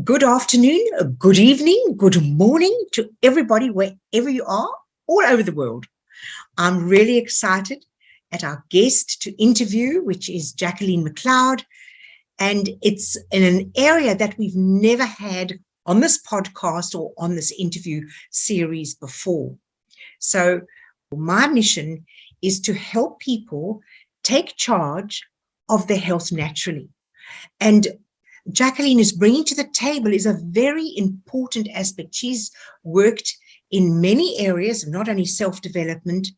Good afternoon, good evening, good morning to everybody, wherever you are, all over the world. I'm really excited at our guest to interview, which is Jacqueline McLeod. And it's in an area that we've never had on this podcast or on this interview series before. So my mission is to help people take charge of their health naturally. And Jacqueline is bringing to the table is a very important aspect. She's worked in many areas, not only self-development,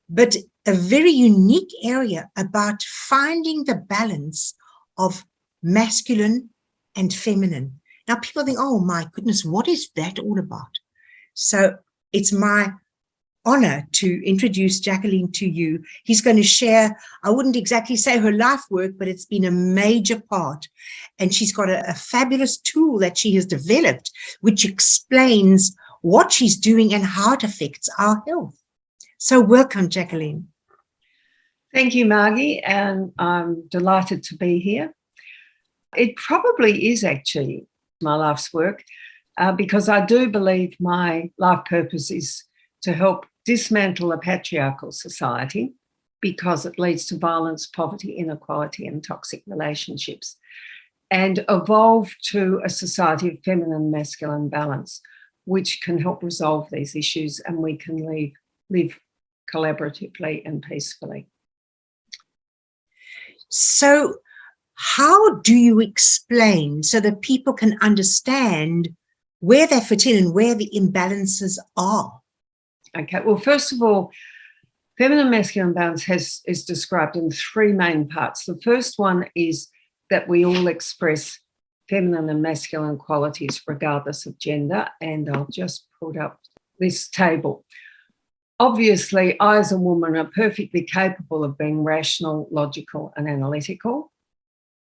but a very unique area about finding the balance of masculine and feminine. Now, people think, oh my goodness, what is that all about? So it's my honor to introduce Jacqueline to you. He's going to share, I wouldn't exactly say her life work, but it's been a major part. And she's got a fabulous tool that she has developed, which explains what she's doing and how it affects our health. So welcome, Jacqueline. Thank you, Margie, and I'm delighted to be here. It probably is actually my life's work because I do believe my life purpose is to help dismantle a patriarchal society because it leads to violence, poverty, inequality, and toxic relationships, and evolve to a society of feminine masculine balance, which can help resolve these issues and we can live collaboratively and peacefully. So how do you explain so that people can understand where they fit in and where the imbalances are? Okay, well, first of all, feminine masculine balance is described in three main parts. The first one is that we all express feminine and masculine qualities regardless of gender, and I'll just put up this table. Obviously, I as a woman are perfectly capable of being rational, logical, and analytical,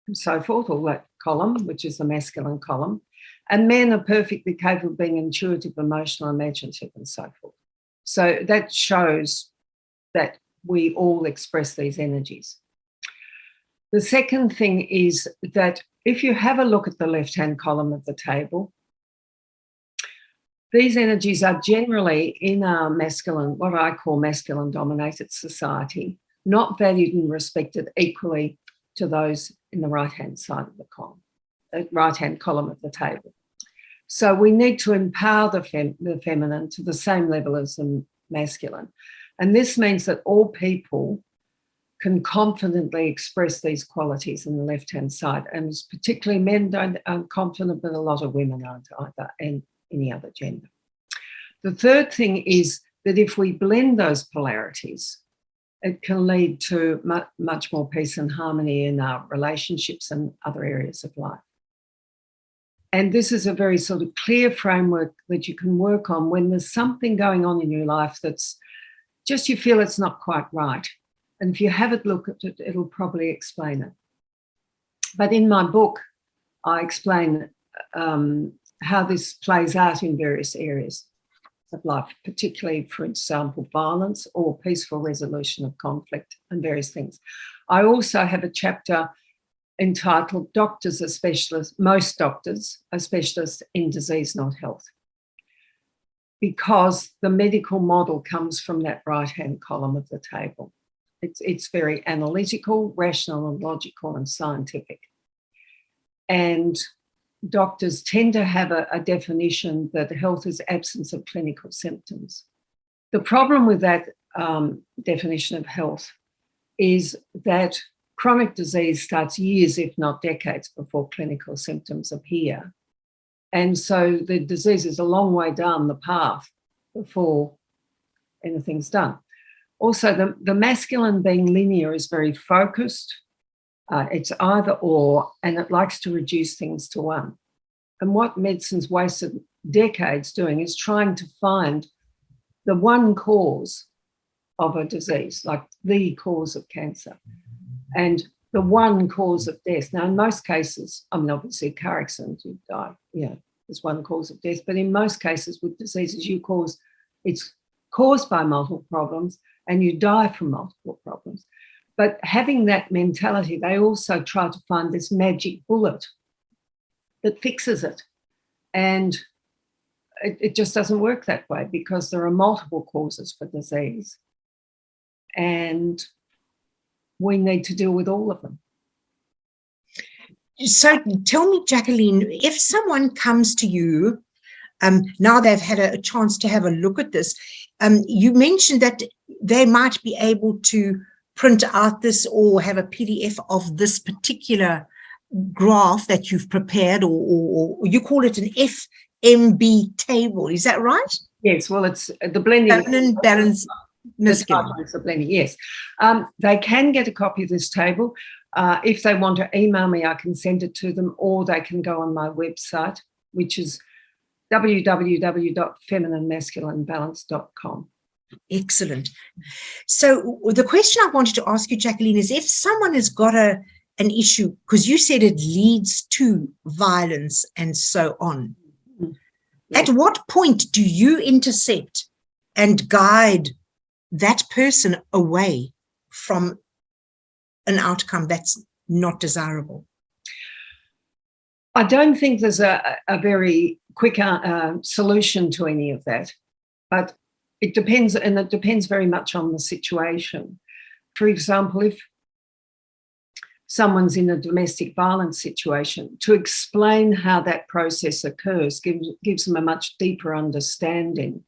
and so forth, all that column, which is the masculine column. And men are perfectly capable of being intuitive, emotional, imaginative, and so forth. So that shows that we all express these energies. The second thing is that if you have a look at the left-hand column of the table, these energies are generally in our masculine, what I call masculine-dominated society, not valued and respected equally to those in the right-hand side of the column, the right-hand column of the table. So we need to empower the feminine to the same level as the masculine. And this means that all people can confidently express these qualities in the left-hand side. And particularly men aren't confident, but a lot of women aren't either, and any other gender. The third thing is that if we blend those polarities, it can lead to much more peace and harmony in our relationships and other areas of life. And this is a very sort of clear framework that you can work on when there's something going on in your life that's just you feel it's not quite right. And if you have a look at it, it'll probably explain it. But in my book, I explain how this plays out in various areas of life, particularly, for example, violence or peaceful resolution of conflict and various things. I also have a chapter entitled Doctors are Specialists, Most Doctors are Specialists in Disease, Not Health, because the medical model comes from that right-hand column of the table. It's very analytical, rational and logical and scientific. And doctors tend to have a definition that health is absence of clinical symptoms. The problem with that definition of health is that chronic disease starts years, if not decades, before clinical symptoms appear. And so the disease is a long way down the path before anything's done. Also, the masculine being linear is very focused. It's either or, and it likes to reduce things to one. And what medicine's wasted decades doing is trying to find the one cause of a disease, like the cause of cancer, and the one cause of death. Now, in most cases, I mean, obviously, a car accident, you die, there's one cause of death. But in most cases with diseases, it's caused by multiple problems and you die from multiple problems. But having that mentality, they also try to find this magic bullet that fixes it. And it just doesn't work that way, because there are multiple causes for disease. And we need to deal with all of them. So tell me, Jacqueline, if someone comes to you, now they've had a chance to have a look at this, you mentioned that they might be able to print out this or have a PDF of this particular graph that you've prepared, or you call it an FMB table. Is that right? Yes, well, it's the blending. Feminine, balance, masculine. The blending, yes. They can get a copy of this table. If they want to email me, I can send it to them, or they can go on my website, which is www.femininemasculinebalance.com. Excellent. So the question I wanted to ask you, Jacqueline, is if someone has got an issue, because you said it leads to violence and so on. Yes. At what point do you intercept and guide that person away from an outcome that's not desirable? I don't think there's a very quick solution to any of that, but it depends, and it depends very much on the situation. For example, if someone's in a domestic violence situation, to explain how that process occurs gives them a much deeper understanding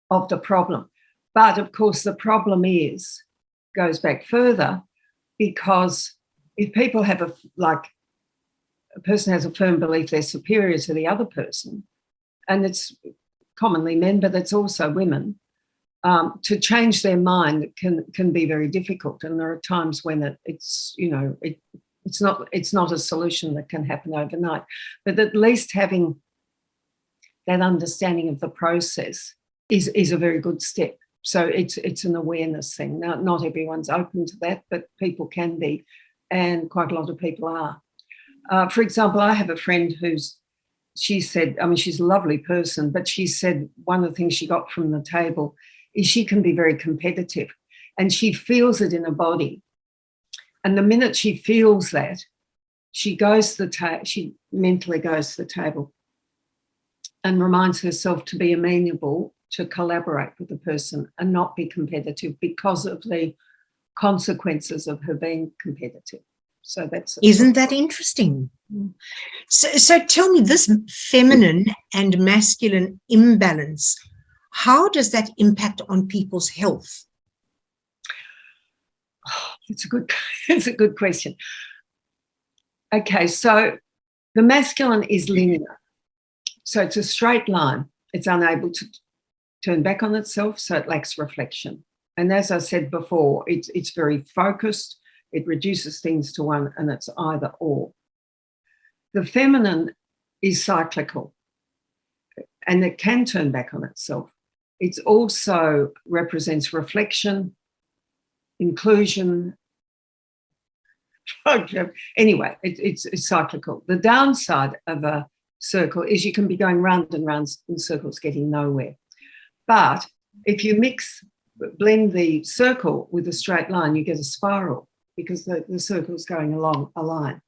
of the problem. But of course, the problem goes back further, because if people have a person has a firm belief they're superior to the other person, and it's commonly men, but it's also women, to change their mind can be very difficult. And there are times when it's not a solution that can happen overnight. But at least having that understanding of the process is a very good step. So it's an awareness thing. Now, not everyone's open to that, but people can be, and quite a lot of people are. For example, I have a friend she said, she's a lovely person, but she said one of the things she got from the table is she can be very competitive, and she feels it in her body. And the minute she feels that, she mentally goes to the table and reminds herself to be amenable to collaborate with the person and not be competitive because of the consequences of her being competitive. So isn't that interesting? So tell me, this feminine and masculine imbalance, how does that impact on people's health? Oh, it's a good question. Okay, so the masculine is linear. So it's a straight line. It's unable to turn back on itself, so it lacks reflection. And as I said before, it's very focused. It reduces things to one, and it's either or. The feminine is cyclical, and it can turn back on itself. It also represents reflection, inclusion. Anyway, it's cyclical. The downside of a circle is you can be going round and round in circles, getting nowhere. But if you blend the circle with a straight line, you get a spiral, because the circle is going along a line.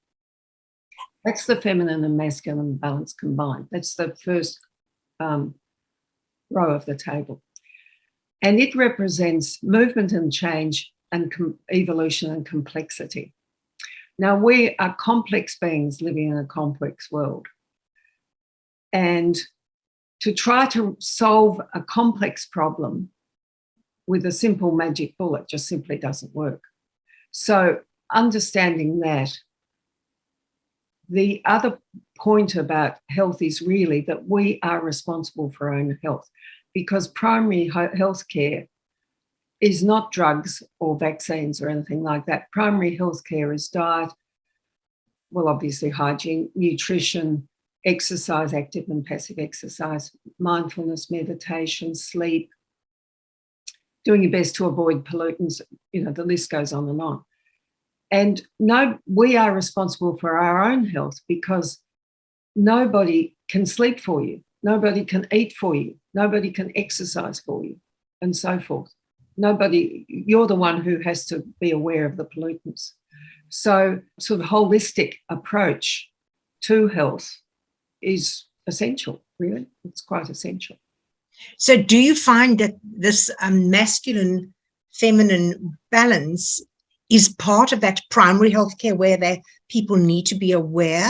That's the feminine and masculine balance combined. That's the first row of the table. And it represents movement and change and evolution and complexity. Now, we are complex beings living in a complex world. And to try to solve a complex problem with a simple magic bullet just simply doesn't work. So understanding that, the other point about health is really that we are responsible for our own health, because primary health care is not drugs or vaccines or anything like that. Primary health care is diet, well, obviously hygiene, nutrition, exercise, active and passive exercise, mindfulness, meditation, sleep, doing your best to avoid pollutants, the list goes on and on. And we are responsible for our own health, because nobody can sleep for you, nobody can eat for you, nobody can exercise for you, and so forth. You're the one who has to be aware of the pollutants. So sort of holistic approach to health is essential, really. It's quite essential. So do you find that this masculine feminine balance is part of that primary healthcare where people need to be aware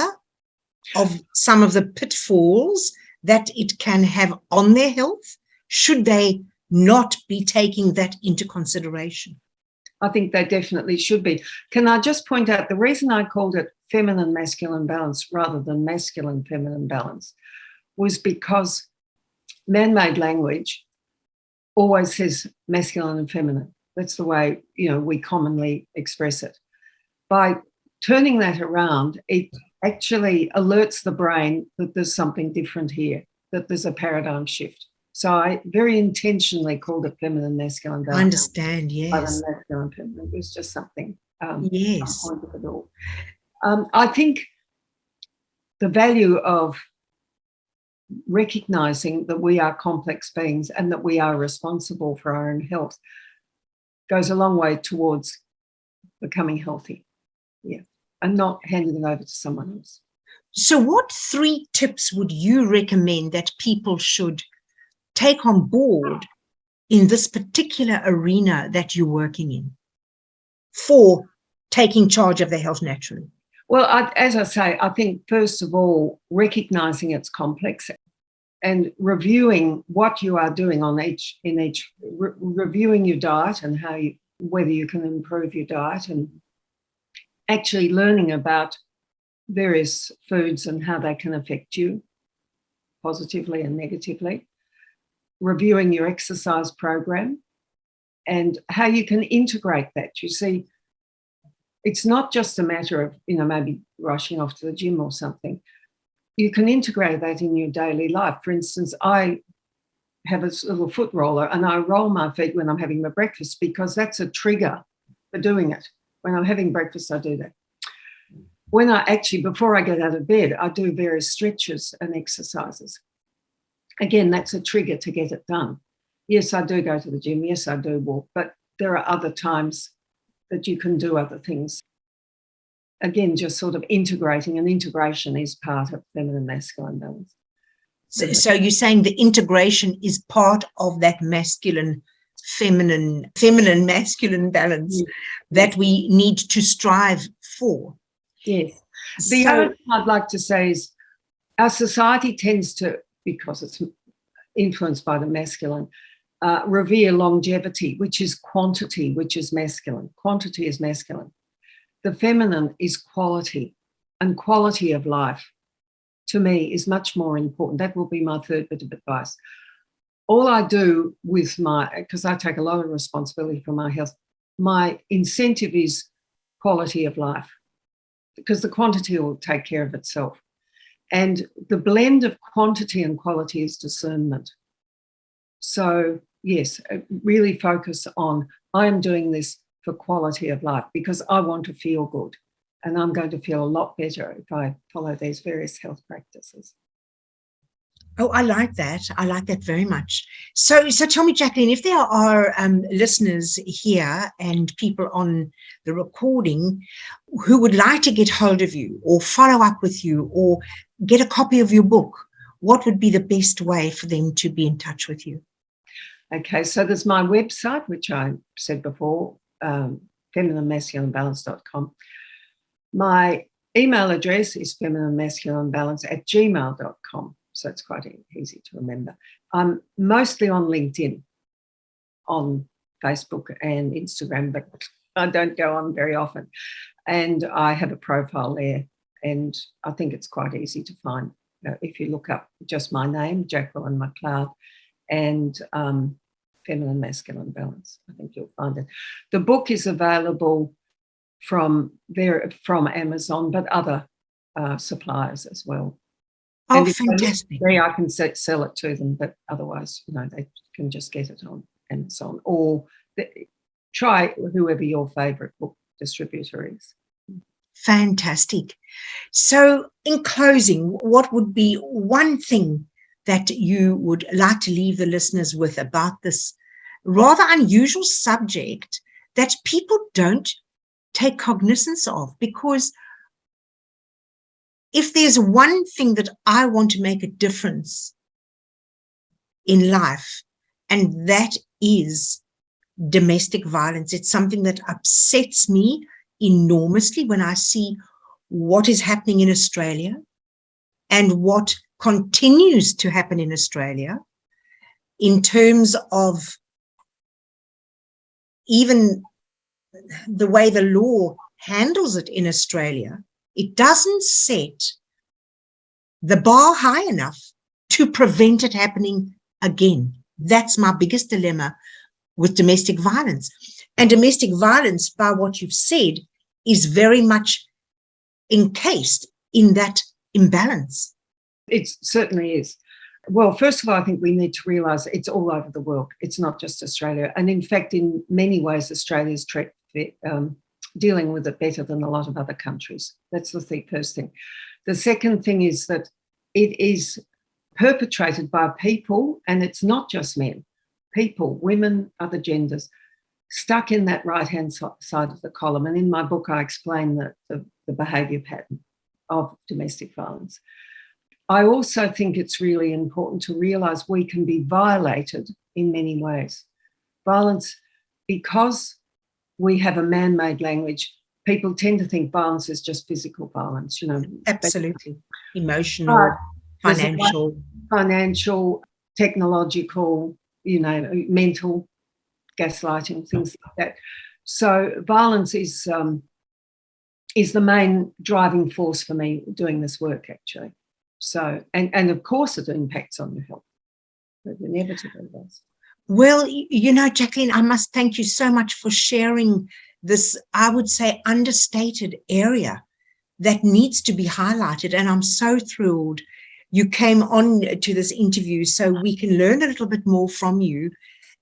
of some of the pitfalls that it can have on their health? Should they not be taking that into consideration? I think they definitely should be. Can I just point out the reason I called it feminine masculine balance rather than masculine feminine balance was because man-made language always says masculine and feminine. That's the way, we commonly express it. By turning that around, it actually alerts the brain that there's something different here, that there's a paradigm shift. So I very intentionally called it feminine masculine balance. I understand, yes. Masculine feminine. It was just something. Yes. Point of it all. I think the value of recognizing that we are complex beings and that we are responsible for our own health goes a long way towards becoming healthy. Yeah. And not handing it over to someone else. So what 3 tips would you recommend that people should take on board in this particular arena that you're working in for taking charge of their health naturally? Well, as I say, I think first of all, recognizing it's complex and reviewing what you are doing reviewing your diet and whether you can improve your diet, and actually learning about various foods and how they can affect you positively and negatively, reviewing your exercise program and how you can integrate that. You see, it's not just a matter of, maybe rushing off to the gym or something. You can integrate that in your daily life. For instance, I have a little foot roller and I roll my feet when I'm having my breakfast because that's a trigger for doing it. When I'm having breakfast, I do that. Before I get out of bed, I do various stretches and exercises. Again, that's a trigger to get it done. Yes, I do go to the gym. Yes, I do walk, but there are other times that you can do other things. Again, just sort of integrating, and integration is part of feminine masculine balance. So you're saying the integration is part of that masculine feminine masculine balance that we need to strive for. Yes. The other thing I'd like to say is our society tends to, because it's influenced by the masculine, revere longevity, which is quantity, which is masculine. Quantity is masculine. The feminine is quality, and quality of life, to me, is much more important. That will be my 3rd bit of advice. All I do because I take a lot of responsibility for my health, my incentive is quality of life, because the quantity will take care of itself. And the blend of quantity and quality is discernment. So, yes, really focus on, I am doing this for quality of life because I want to feel good, and I'm going to feel a lot better if I follow these various health practices. Oh, I like that. I like that very much. So tell me, Jacqueline, if there are listeners here and people on the recording who would like to get hold of you or follow up with you or get a copy of your book, what would be the best way for them to be in touch with you? Okay, so there's my website, which I said before, femininemasculinebalance.com. My email address is femininemasculinebalance@gmail.com. So it's quite easy to remember. I'm mostly on LinkedIn, on Facebook and Instagram, but I don't go on very often. And I have a profile there, and I think it's quite easy to find. If you look up just my name, Jacqueline McLeod, and feminine masculine balance, I think you'll find it. The book is available from Amazon, but other suppliers as well. Oh, and fantastic. I can sell it to them, but otherwise, they can just get it on Amazon or try whoever your favourite book distributor is. Fantastic. So in closing, what would be one thing that you would like to leave the listeners with about this rather unusual subject that people don't take cognizance of? Because if there's one thing that I want to make a difference in life, and that is domestic violence. It's something that upsets me enormously when I see what is happening in Australia and what continues to happen in Australia in terms of even the way the law handles it in Australia. It doesn't set the bar high enough to prevent it happening again. That's my biggest dilemma with domestic violence. And domestic violence, by what you've said, is very much encased in that imbalance. It certainly is. Well, first of all, I think we need to realise it's all over the world. It's not just Australia. And in fact, in many ways, Australia is dealing with it better than a lot of other countries. That's the first thing. The second thing is that it is perpetrated by people, and it's not just men, people, women, other genders, stuck in that right-hand side of the column. And in my book, I explain the behaviour pattern of domestic violence. I also think it's really important to realise we can be violated in many ways. Violence, because we have a man-made language, people tend to think violence is just physical violence, Absolutely. Emotional, financial, technological, mental, gaslighting, things like that. So violence is the main driving force for me doing this work, actually. So, and of course it impacts on your health. It inevitably does. Well, Jacqueline, I must thank you so much for sharing this, I would say, understated area that needs to be highlighted. And I'm so thrilled you came on to this interview so we can learn a little bit more from you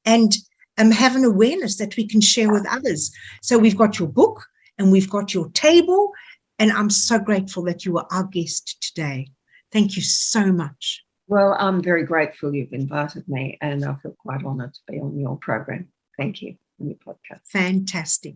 and have an awareness that we can share with others. So we've got your book and we've got your table, and I'm so grateful that you were our guest today. Thank you so much. Well, I'm very grateful you've invited me, and I feel quite honoured to be on your program. Thank you on your podcast. Fantastic.